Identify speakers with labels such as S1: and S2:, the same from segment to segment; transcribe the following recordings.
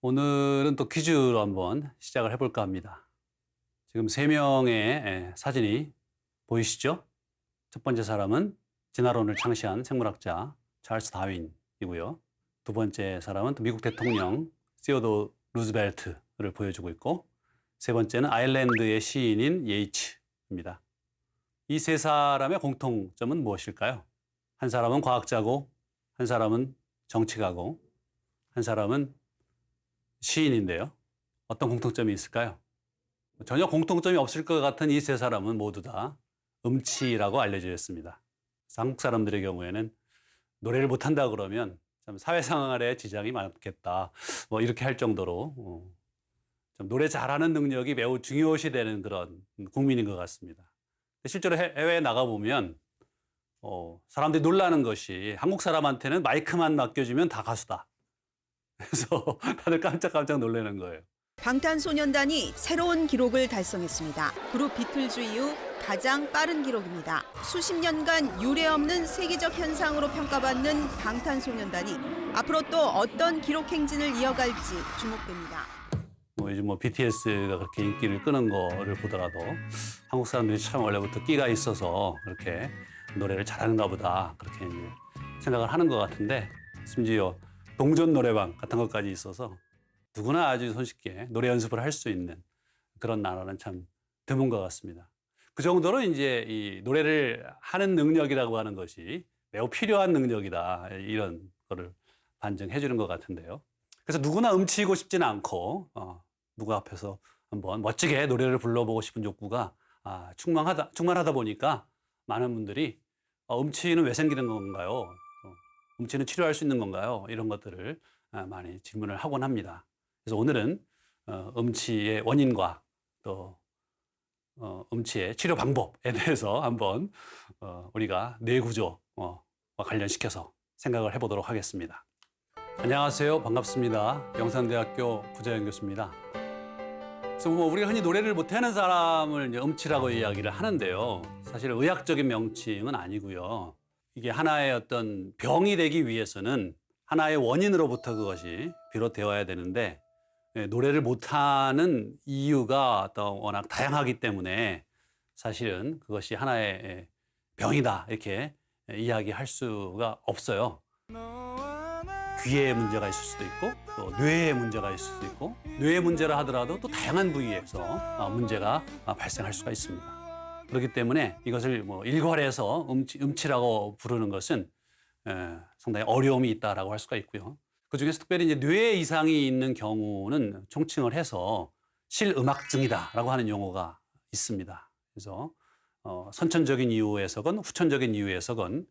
S1: 오늘은 또 퀴즈로 한번 시작을 해볼까 합니다. 지금 3명의 사진이 보이시죠? 첫 번째 사람은 진화론을 창시한 생물학자 찰스 다윈이고요. 두 번째 사람은 또 미국 대통령 시어도 루즈벨트를 보여주고 있고, 세 번째는 아일랜드의 시인인 예이츠입니다. 이 세 사람의 공통점은 무엇일까요? 한 사람은 과학자고, 한 사람은 정치가고, 한 사람은 시인인데요. 어떤 공통점이 있을까요? 전혀 공통점이 없을 것 같은 이 세 사람은 모두 다 음치라고 알려져 있습니다. 한국 사람들의 경우에는 노래를 못한다 그러면 참 사회생활에 지장이 많겠다, 뭐 이렇게 할 정도로 좀 노래 잘하는 능력이 매우 중요시 되는 그런 국민인 것 같습니다. 실제로 해외에 나가보면 사람들이 놀라는 것이 한국 사람한테는 마이크만 맡겨주면 다 가수다. 그래서 다들 깜짝깜짝 놀라는 거예요.
S2: 방탄소년단이 새로운 기록을 달성했습니다. 그룹 비틀즈 이후 가장 빠른 기록입니다. 수십 년간 유례없는 세계적 현상으로 평가받는 방탄소년단이 앞으로 또 어떤 기록 행진을 이어갈지 주목됩니다.
S1: 요즘 BTS가 그렇게 인기를 끄는 거를 보더라도 한국 사람들이 참 원래부터 끼가 있어서 그렇게 노래를 잘하는가 보다, 그렇게 이제 생각을 하는 것 같은데, 심지어 동전 노래방 같은 것까지 있어서 누구나 아주 손쉽게 노래 연습을 할 수 있는 그런 나라는 참 드문 것 같습니다. 그 정도로 이제 이 노래를 하는 능력이라고 하는 것이 매우 필요한 능력이다, 이런 거를 반증해 주는 것 같은데요. 그래서 누구나 음치이고 싶지는 않고 누구 앞에서 한번 멋지게 노래를 불러보고 싶은 욕구가 충만하다 보니까 많은 분들이 음치는 왜 생기는 건가요? 음치는 치료할 수 있는 건가요? 이런 것들을 많이 질문을 하곤 합니다. 그래서 오늘은 음치의 원인과 또 음치의 치료 방법에 대해서 한번 우리가 뇌구조와 관련시켜서 생각을 해보도록 하겠습니다. 안녕하세요. 반갑습니다. 영산대학교 부자연 교수입니다. 그래서 우리가 흔히 노래를 못하는 사람을 이제 음치라고 이야기를 하는데요. 사실 의학적인 명칭은 아니고요. 이게 하나의 어떤 병이 되기 위해서는 하나의 원인으로부터 그것이 비롯되어야 되는데, 노래를 못하는 이유가 또 워낙 다양하기 때문에 사실은 그것이 하나의 병이다, 이렇게 이야기할 수가 없어요. 귀에 문제가 있을 수도 있고, 또 뇌에 문제가 있을 수도 있고, 뇌에 문제라 하더라도 또 다양한 부위에서 문제가 발생할 수가 있습니다. 그렇기 때문에 이것을 일괄해서 음치라고 부르는 것은 상당히 어려움이 있다라고 할 수가 있고요. 그 중에서 특별히 이제 뇌에 이상이 있는 경우는 총칭을 해서 실음악증이다라고 하는 용어가 있습니다. 그래서 선천적인 이유에서건 후천적인 이유에서건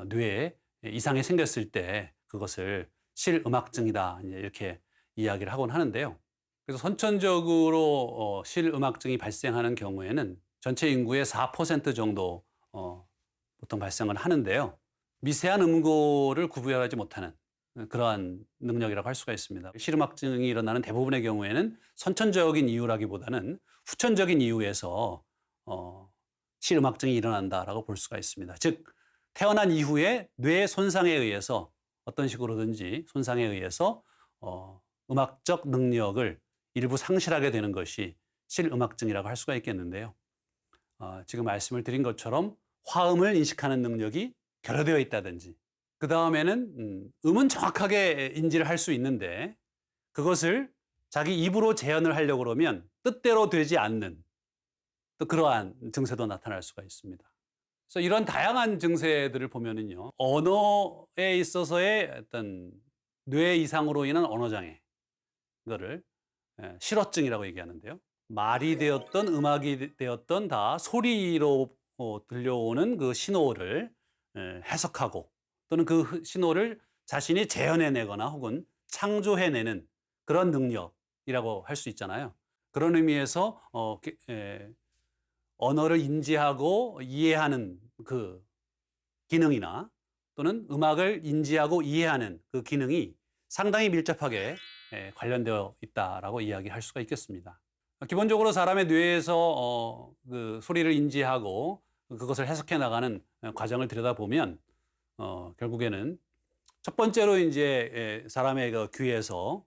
S1: 뇌에 이상이 생겼을 때 그것을 실음악증이다, 이렇게 이야기를 하곤 하는데요. 그래서 선천적으로 실음악증이 발생하는 경우에는 전체 인구의 4% 정도 보통 발생을 하는데요. 미세한 음고를 구별하지 못하는 그러한 능력이라고 할 수가 있습니다. 실음악증이 일어나는 대부분의 경우에는 선천적인 이유라기보다는 후천적인 이유에서 실음악증이 일어난다라고 볼 수가 있습니다. 즉, 태어난 이후에 뇌 손상에 의해서 어떤 식으로든지 손상에 의해서 음악적 능력을 일부 상실하게 되는 것이 실음악증이라고 할 수가 있겠는데요. 지금 말씀을 드린 것처럼 화음을 인식하는 능력이 결여되어 있다든지, 그 다음에는 음은 정확하게 인지를 할 수 있는데 그것을 자기 입으로 재현을 하려고 그러면 뜻대로 되지 않는 또 그러한 증세도 나타날 수가 있습니다. 그래서 이런 다양한 증세들을 보면은요, 언어에 있어서의 어떤 뇌 이상으로 인한 언어장애, 이거를 실어증이라고 얘기하는데요. 말이 되었던 음악이 되었던 다 소리로 들려오는 그 신호를 해석하고, 또는 그 신호를 자신이 재현해내거나 혹은 창조해내는 그런 능력이라고 할 수 있잖아요. 그런 의미에서 언어를 인지하고 이해하는 그 기능이나 또는 음악을 인지하고 이해하는 그 기능이 상당히 밀접하게 관련되어 있다라고 이야기할 수가 있겠습니다. 기본적으로 사람의 뇌에서 그 소리를 인지하고 그것을 해석해 나가는 과정을 들여다보면 결국에는 첫 번째로 이제 사람의 그 귀에서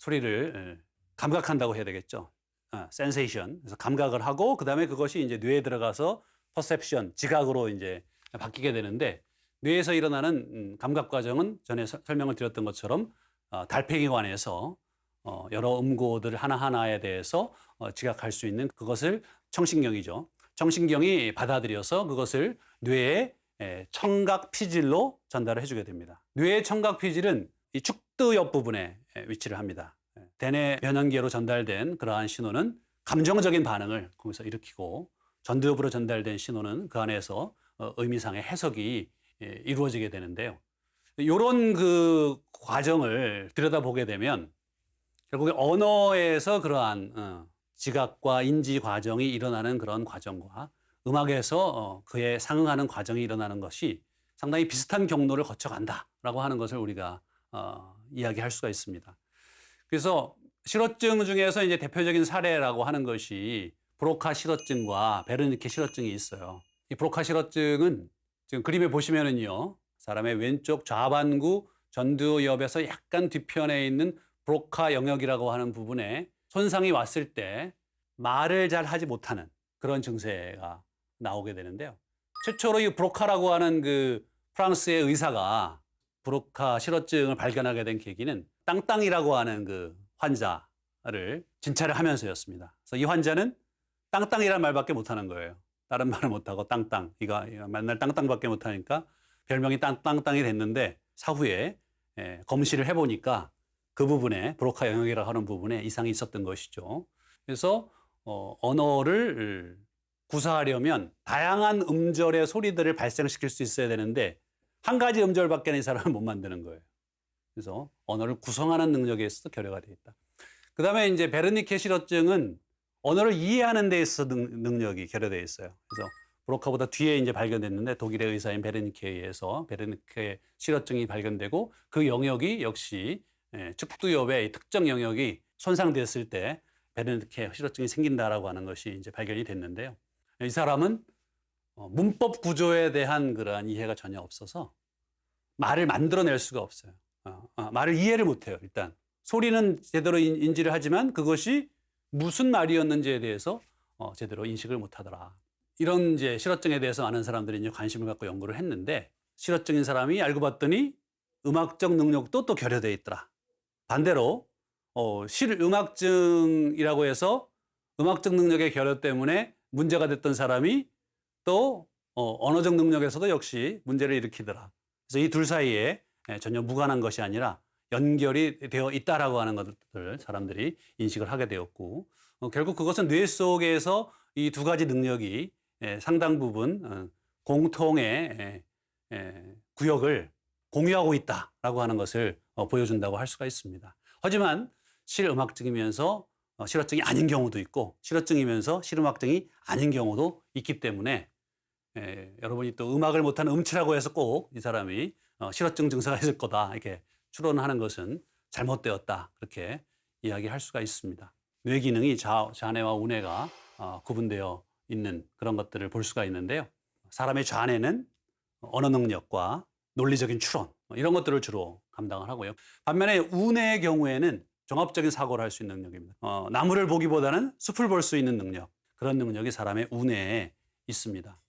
S1: 소리를 감각한다고 해야 되겠죠. 센세이션. 그래서 감각을 하고 그다음에 그것이 이제 뇌에 들어가서 퍼셉션, 지각으로 이제 바뀌게 되는데 뇌에서 일어나는 감각 과정은 전에 설명을 드렸던 것처럼 달팽이관에서 여러 음고들 하나하나에 대해서 지각할 수 있는 그것을 청신경이죠. 청신경이 받아들여서 그것을 뇌의 청각 피질로 전달을 해주게 됩니다. 뇌의 청각 피질은 이 축두 옆 부분에 위치를 합니다. 대뇌 면연계로 전달된 그러한 신호는 감정적인 반응을 거기서 일으키고 전두엽으로 전달된 신호는 그 안에서 의미상의 해석이 이루어지게 되는데요. 이런 그 과정을 들여다보게 되면 결국에 언어에서 그러한 지각과 인지 과정이 일어나는 그런 과정과 음악에서 그에 상응하는 과정이 일어나는 것이 상당히 비슷한 경로를 거쳐간다라고 하는 것을 우리가 이야기할 수가 있습니다. 그래서 실어증 중에서 이제 대표적인 사례라고 하는 것이 브로카 실어증과 베르니케 실어증이 있어요. 이 브로카 실어증은 지금 그림에 보시면은요, 사람의 왼쪽 좌반구 전두엽에서 약간 뒤편에 있는 브로카 영역이라고 하는 부분에 손상이 왔을 때 말을 잘 하지 못하는 그런 증세가 나오게 되는데요. 최초로 이 브로카라고 하는 그 프랑스의 의사가 브로카 실어증을 발견하게 된 계기는 땅땅이라고 하는 그 환자를 진찰을 하면서였습니다. 그래서 이 환자는 땅땅이라는 말밖에 못하는 거예요. 다른 말을 못하고 땅땅. 이거 맨날 땅땅밖에 못하니까 별명이 땅땅이 됐는데 사후에 검시를 해보니까 그 부분에 브로카 영역이라고 하는 부분에 이상이 있었던 것이죠. 그래서 언어를 구사하려면 다양한 음절의 소리들을 발생시킬 수 있어야 되는데 한 가지 음절밖에는 이 사람은 못 만드는 거예요. 그래서 언어를 구성하는 능력에 있어서 결여가 되어 있다. 그 다음에 이제 베르니케 실어증은 언어를 이해하는 데 있어서 능력이 결여되어 있어요. 그래서 브로카보다 뒤에 이제 발견됐는데 독일의 의사인 베르니케에 의해서 베르니케 실어증이 발견되고 그 영역이 역시 측두엽의 특정 영역이 손상됐을 때 베르니케 실어증이 생긴다라고 하는 것이 이제 발견이 됐는데요. 이 사람은 문법 구조에 대한 그러한 이해가 전혀 없어서 말을 만들어낼 수가 없어요. 말을 이해를 못해요. 일단 소리는 제대로 인지를 하지만 그것이 무슨 말이었는지에 대해서 제대로 인식을 못하더라. 이런 이제 실어증에 대해서 많은 사람들이 이제 관심을 갖고 연구를 했는데 실어증인 사람이 알고 봤더니 음악적 능력도 또 결여되어 있더라. 반대로 실음악증이라고 해서 음악적 능력의 결여 때문에 문제가 됐던 사람이 또 언어적 능력에서도 역시 문제를 일으키더라. 그래서 이 둘 사이에 전혀 무관한 것이 아니라 연결이 되어 있다라고 하는 것들 사람들이 인식을 하게 되었고 결국 그것은 뇌 속에서 이 두 가지 능력이 상당 부분 공통의 구역을 공유하고 있다라고 하는 것을 보여준다고 할 수가 있습니다. 하지만 실음악증이면서 실어증이 아닌 경우도 있고 실어증이면서 실음악증이 아닌 경우도 있기 때문에 여러분이 또 음악을 못하는 음치라고 해서 꼭 이 사람이 실어증 증세가 있을 거다 이렇게 추론하는 것은 잘못되었다 그렇게 이야기할 수가 있습니다. 뇌 기능이 좌뇌와 우뇌가 구분되어 있는 그런 것들을 볼 수가 있는데요. 사람의 좌뇌는 언어 능력과 논리적인 추론 이런 것들을 주로 감당을 하고요. 반면에 우뇌의 경우에는 종합적인 사고를 할 수 있는 능력입니다. 나무를 보기보다는 숲을 볼 수 있는 능력 그런 능력이 사람의 우뇌에 있습니다.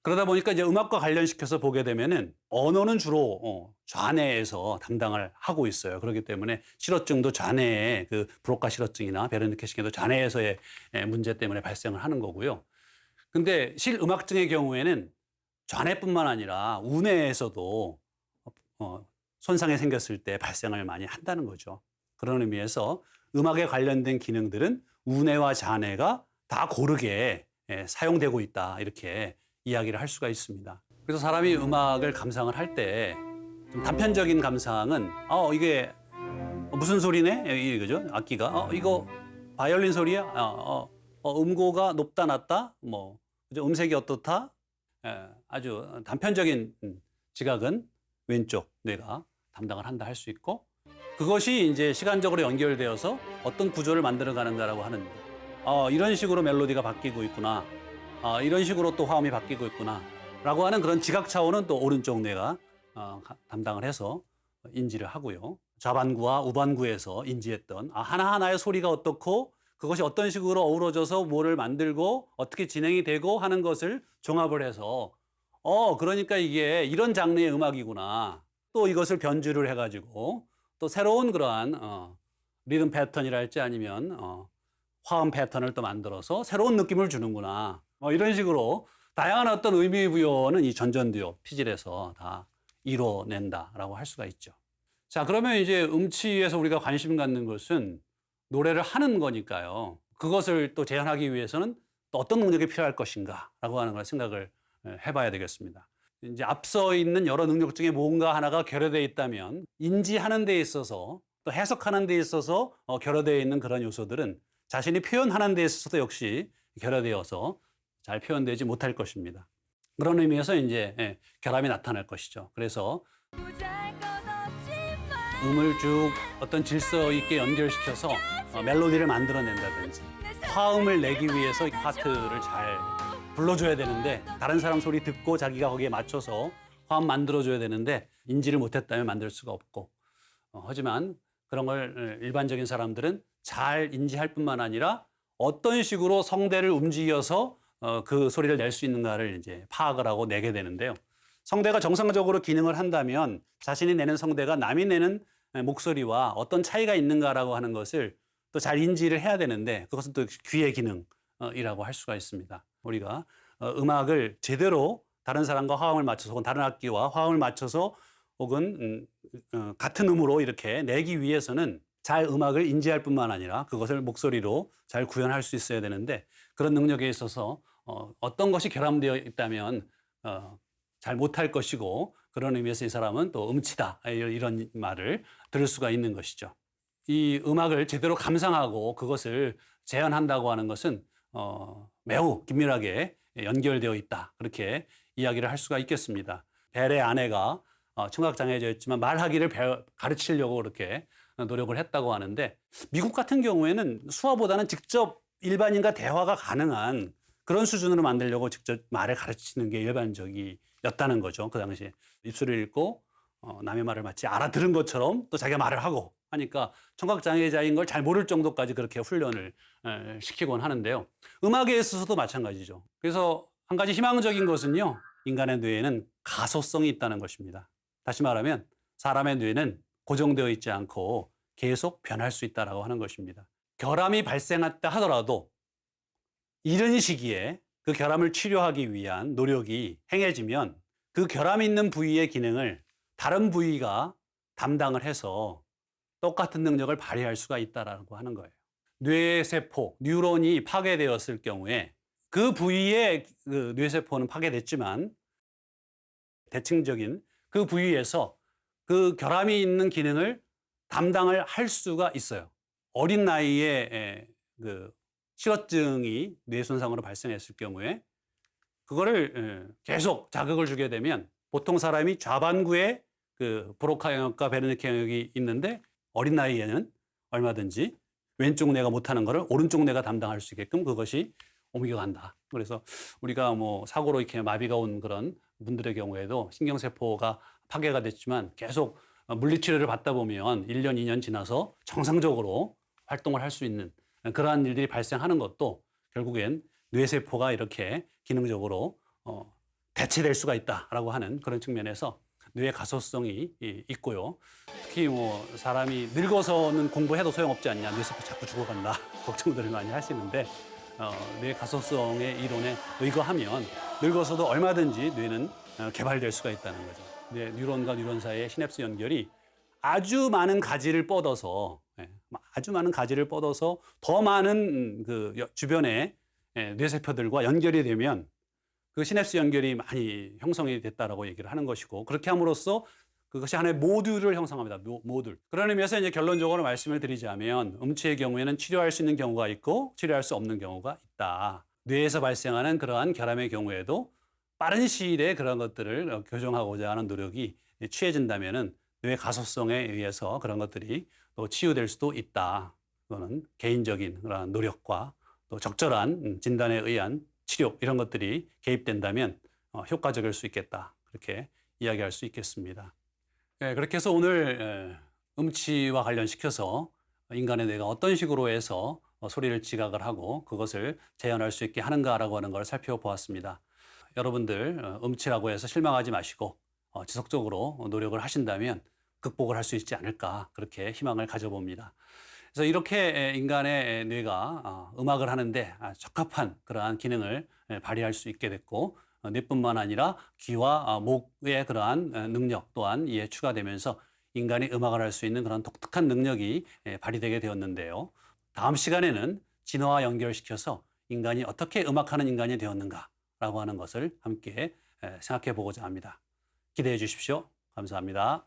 S1: 그러다 보니까 이제 음악과 관련시켜서 보게 되면은 언어는 주로 좌뇌에서 담당을 하고 있어요. 그렇기 때문에 실어증도 좌뇌의 그 브로카 실어증이나 베르니케 실어증도 좌뇌에서의 문제 때문에 발생을 하는 거고요. 근데 실음악증의 경우에는 좌뇌뿐만 아니라 우뇌에서도 손상이 생겼을 때 발생을 많이 한다는 거죠. 그런 의미에서 음악에 관련된 기능들은 우뇌와 좌뇌가 다 고르게 사용되고 있다 이렇게 이야기를 할 수가 있습니다. 그래서 사람이 음악을 감상을 할 때 단편적인 감상은 이게 무슨 소리네? 이거죠. 악기가 이거 바이올린 소리야? 음고가 높다 낮다? 뭐 음색이 어떻다? 아주 단편적인 지각은 왼쪽 뇌가 담당을 한다 할 수 있고 그것이 이제 시간적으로 연결되어서 어떤 구조를 만들어 가는가라고 하는 이런 식으로 멜로디가 바뀌고 있구나. 이런 식으로 또 화음이 바뀌고 있구나. 라고 하는 그런 지각 차원은 또 오른쪽 뇌가 담당을 해서 인지를 하고요. 좌반구와 우반구에서 인지했던 하나하나의 소리가 어떻고 그것이 어떤 식으로 어우러져서 뭐를 만들고 어떻게 진행이 되고 하는 것을 종합을 해서 그러니까 이게 이런 장르의 음악이구나. 또 이것을 변주를 해가지고 또 새로운 그러한 리듬 패턴이랄지 아니면 화음 패턴을 또 만들어서 새로운 느낌을 주는구나. 이런 식으로 다양한 어떤 의미 부여는 이 전전두엽 피질에서 다 이뤄낸다라고 할 수가 있죠. 자, 그러면 이제 음치에서 우리가 관심 갖는 것은 노래를 하는 거니까요. 그것을 또 재현하기 위해서는 또 어떤 능력이 필요할 것인가라고 하는 걸 생각을 해봐야 되겠습니다. 이제 앞서 있는 여러 능력 중에 뭔가 하나가 결여되어 있다면 인지하는 데 있어서 또 해석하는 데 있어서 결여되어 있는 그런 요소들은 자신이 표현하는 데 있어서도 역시 결여되어서 잘 표현되지 못할 것입니다. 그런 의미에서 이제 결함이 나타날 것이죠. 그래서 음을 쭉 어떤 질서 있게 연결시켜서 멜로디를 만들어낸다든지 화음을 내기 위해서 파트를 잘 불러줘야 되는데 다른 사람 소리 듣고 자기가 거기에 맞춰서 화음 만들어줘야 되는데 인지를 못했다면 만들 수가 없고 하지만 그런 걸 일반적인 사람들은 잘 인지할 뿐만 아니라 어떤 식으로 성대를 움직여서 그 소리를 낼 수 있는가를 이제 파악을 하고 내게 되는데요. 성대가 정상적으로 기능을 한다면 자신이 내는 성대가 남이 내는 목소리와 어떤 차이가 있는가라고 하는 것을 또 잘 인지를 해야 되는데 그것은 또 귀의 기능이라고 할 수가 있습니다. 우리가 음악을 제대로 다른 사람과 화음을 맞춰서 혹은 다른 악기와 화음을 맞춰서 혹은 같은 음으로 이렇게 내기 위해서는 잘 음악을 인지할 뿐만 아니라 그것을 목소리로 잘 구현할 수 있어야 되는데 그런 능력에 있어서 어떤 것이 결함되어 있다면 잘 못할 것이고 그런 의미에서 이 사람은 또 음치다 이런 말을 들을 수가 있는 것이죠. 이 음악을 제대로 감상하고 그것을 재현한다고 하는 것은 매우 긴밀하게 연결되어 있다 그렇게 이야기를 할 수가 있겠습니다. 벨의 아내가 청각장애자였지만 말하기를 가르치려고 그렇게 노력을 했다고 하는데 미국 같은 경우에는 수화보다는 직접 일반인과 대화가 가능한 그런 수준으로 만들려고 직접 말을 가르치는 게 일반적이었다는 거죠. 그 당시에 입술을 읽고 남의 말을 마치 알아들은 것처럼 또 자기가 말을 하고 하니까 청각장애자인 걸 잘 모를 정도까지 그렇게 훈련을 시키곤 하는데요. 음악에 있어서도 마찬가지죠. 그래서 한 가지 희망적인 것은요. 인간의 뇌에는 가소성이 있다는 것입니다. 다시 말하면 사람의 뇌는 고정되어 있지 않고 계속 변할 수 있다고 하는 것입니다. 결함이 발생했다 하더라도 이른 시기에 그 결함을 치료하기 위한 노력이 행해지면 그 결함이 있는 부위의 기능을 다른 부위가 담당을 해서 똑같은 능력을 발휘할 수가 있다고 하는 거예요. 뇌세포, 뉴런이 파괴되었을 경우에 그 부위의 그 뇌세포는 파괴됐지만 대칭적인 그 부위에서 그 결함이 있는 기능을 담당을 할 수가 있어요. 어린 나이에 그 실어증이 뇌 손상으로 발생했을 경우에 그거를 계속 자극을 주게 되면 보통 사람이 좌반구에 그 브로카 영역과 베르니케 영역이 있는데 어린 나이에는 얼마든지 왼쪽 뇌가 못하는 거를 오른쪽 뇌가 담당할 수 있게끔 그것이 옮겨간다. 그래서 우리가 뭐 사고로 이렇게 마비가 온 그런 분들의 경우에도 신경세포가 파괴가 됐지만 계속 물리치료를 받다 보면 1년, 2년 지나서 정상적으로 활동을 할 수 있는 그러한 일들이 발생하는 것도 결국엔 뇌세포가 이렇게 기능적으로 대체될 수가 있다라고 하는 그런 측면에서 뇌의 가소성이 있고요. 특히 뭐 사람이 늙어서는 공부해도 소용없지 않냐, 뇌세포 자꾸 죽어간다 걱정들을 많이 하시는데 뇌 가소성의 이론에 의거하면 늙어서도 얼마든지 뇌는 개발될 수가 있다는 거죠. 뇌 뉴런과 뉴런 사이의 시냅스 연결이 아주 많은 가지를 뻗어서 더 많은 그 주변의 뇌세포들과 연결이 되면 그 시냅스 연결이 많이 형성이 됐다라고 얘기를 하는 것이고 그렇게 함으로써 그것이 하나의 모듈을 형성합니다. 모듈. 그런 의미에서 이제 결론적으로 말씀을 드리자면 음치의 경우에는 치료할 수 있는 경우가 있고 치료할 수 없는 경우가 있다. 뇌에서 발생하는 그러한 결함의 경우에도 빠른 시일에 그런 것들을 교정하고자 하는 노력이 취해진다면은 뇌 가소성에 의해서 그런 것들이 또 치유될 수도 있다. 그거는 개인적인 그런 노력과 또 적절한 진단에 의한 치료 이런 것들이 개입된다면 효과적일 수 있겠다. 그렇게 이야기할 수 있겠습니다. 그렇게 해서 오늘 음치와 관련시켜서 인간의 뇌가 어떤 식으로 해서 소리를 지각을 하고 그것을 재현할 수 있게 하는가라고 하는 걸 살펴보았습니다. 여러분들 음치라고 해서 실망하지 마시고 지속적으로 노력을 하신다면 극복을 할 수 있지 않을까 그렇게 희망을 가져봅니다. 그래서 이렇게 인간의 뇌가 음악을 하는데 적합한 그러한 기능을 발휘할 수 있게 됐고 뇌뿐만 아니라 귀와 목의 그러한 능력 또한 이에 추가되면서 인간이 음악을 할 수 있는 그런 독특한 능력이 발휘되게 되었는데요. 다음 시간에는 진화와 연결시켜서 인간이 어떻게 음악하는 인간이 되었는가라고 하는 것을 함께 생각해 보고자 합니다. 기대해 주십시오. 감사합니다.